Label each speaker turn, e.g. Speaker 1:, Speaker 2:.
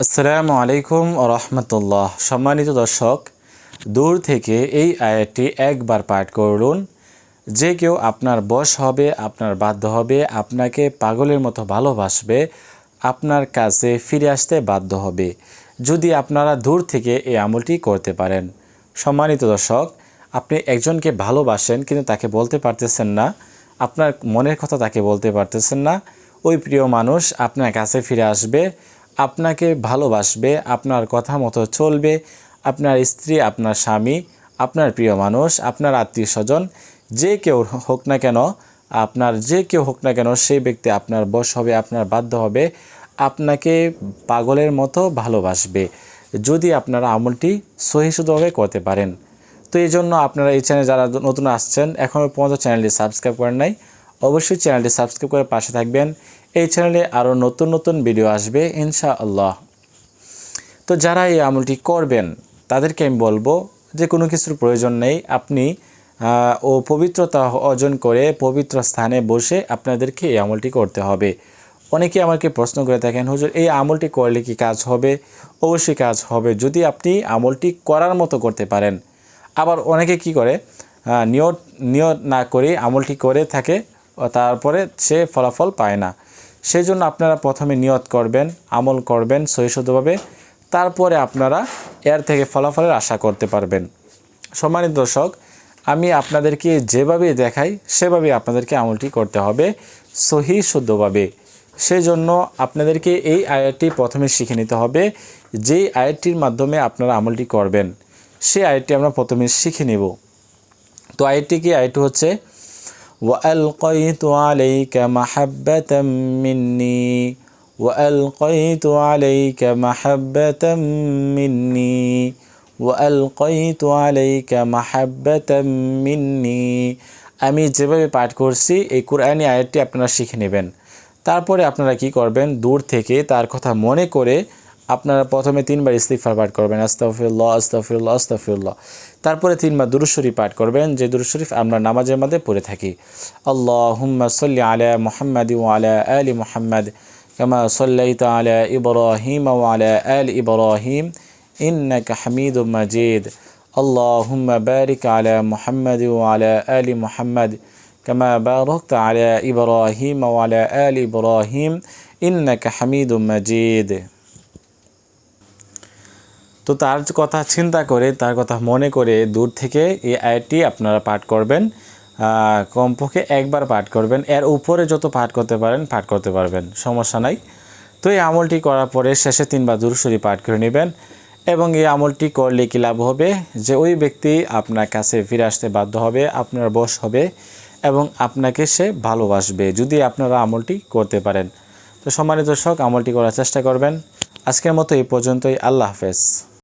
Speaker 1: আসসালামু আলাইকুম রহমতুল্লাহ। সম্মানিত দর্শক, দূর থেকে এই আয়াতটি একবার পাঠ করুন। যে কেউ আপনার বশ হবে, আপনার বাধ্য হবে, আপনাকে পাগলের মতো ভালোবাসবে, আপনার কাছে ফিরে আসতে বাধ্য হবে যদি আপনারা দূর থেকে এই আমলটি করতে পারেন। সম্মানিত দর্শক, আপনি একজনকে ভালোবাসেন কিন্তু তাকে বলতে পারতেছেন না, আপনার মনের কথা তাকে বলতে পারতেছেন না। ওই প্রিয় মানুষ আপনার কাছে ফিরে আসবে, আপনাকে ভালোবাসবে, আপনার কথা মতো চলবে। আপনার স্ত্রী, আপনার স্বামী, আপনার প্রিয় মানুষ, আপনার আত্মীয় স্বজন, যে কেউ হোক না কেন, সেই ব্যক্তি আপনার বশ হবে, আপনার বাধ্য হবে, আপনাকে পাগলের মতো ভালোবাসবে যদি আপনারা আমলটি সহিষ্ণুভাবে করতে পারেন। তো এই জন্য আপনারা এই চ্যানেলে যারা নতুন আসছেন, এখনও পর্যন্ত চ্যানেলটি সাবস্ক্রাইব করেন নাই, অবশ্যই চ্যানেলটি সাবস্ক্রাইব করে পাশে থাকবেন। এই চ্যানেলে আরও নতুন নতুন ভিডিও আসবে ইনশাআল্লাহ। তো যারা এই আমলটি করবেন তাদেরকে আমি বলবো যে কোনো কিছুর প্রয়োজন নেই, আপনি পবিত্রতা অর্জন করে পবিত্র স্থানে বসে আপনাদেরকে এই আমলটি করতে হবে। অনেকে আমাকে প্রশ্ন করে থাকেন, হুজুর এই আমলটি করলে কি কাজ হবে? অবশ্যই কাজ হবে যদি আপনি আমলটি করার মতো করতে পারেন। আবার অনেকে কি করে, নিয়ত না করে আমলটি করে থাকে, তারপরে সে ফলাফল পায় না। সেই জন্য আপনারা প্রথমে নিয়ত করবেন, আমল করবেন সহিষ্ণুভাবে, তারপরে আপনারা এর থেকে ফলাফলের আশা করতে পারবেন। সম্মানিত দর্শক, আমি আপনাদেরকে যেভাবে দেখাই সেভাবে আপনাদেরকে আমলটি করতে হবে সহি শুদ্ধভাবে। সেই জন্য আপনাদেরকে এই আয়াতটি প্রথমে শিখে নিতে হবে। যেই আয়াতটির মাধ্যমে আপনারা আমলটি করবেন সেই আয়াতটি আমরা প্রথমে শিখে নেব। তো আয়াতটি কি? আয়াতটি হচ্ছে وألقيت عليك محبة مني وألقيت عليك محبة مني وألقيت عليك محبة مني। আমি যেভাবে পাঠ করছি এই কোরআনি আয়াতটি আপনারা শিখে নেবেন। তারপরে আপনারা কি করবেন, দূর থেকে তার কথা মনে করে আপনারা প্রথমে 3 বার ইস্তিগফার পাঠ করবেন, আস্তাগফিরুল্লাহ আস্তাগফিরুল্লাহ আস্তাগফিরুল্লাহ। তারপরে 3 বার দুরূদ শরীফ পাঠ করবেন, যে দুরূদ শরীফ আমরা নামাজের মধ্যে পড়ে থাকি। আল্লাহুম্মা সাল্লি আলা মুহাম্মাদি ওয়া আলা আলি মুহাম্মাদ কামা সাল্লাইতা আলা ইব্রাহিম ওয়া আলা আলি ইব্রাহিম ইন্নাকা হামিদুম মাজিদ। আল্লাহুম্মা বারিক আলা মুহাম্মাদি ওয়া আলা আলি মুহাম্মাদ কামা বারাকতা আলা ইব্রাহিম ওয়া আলা আলি ইব্রাহিম ইন্নাকা হামিদুম মাজিদ। তো তার কথা চিন্তা করে, তার কথা মনে করে দূর থেকে এই আয়াতটি আপনারা পাঠ করবেন। কমপক্ষে একবার পাঠ করবেন, এর উপরে যত পাঠ করতে পারেন পাঠ করতে পারবেন, সমস্যা নাই। তো এই আমলটি করার পরে শেষে 3 বার দুরূদ শরীফ পাঠ করে নেবেন। এবং এই আমলটি করলে কি লাভ হবে, যে ওই ব্যক্তি আপনার কাছে ফিরে আসতে বাধ্য হবে, আপনার বশ হবে এবং আপনাকে সে ভালোবাসবে যদি আপনারা আমলটি করতে পারেন। তো সম্মানিত দর্শক, আমলটি করার চেষ্টা করবেন। আজকের মতো এই পর্যন্তই। আল্লাহ হাফেজ।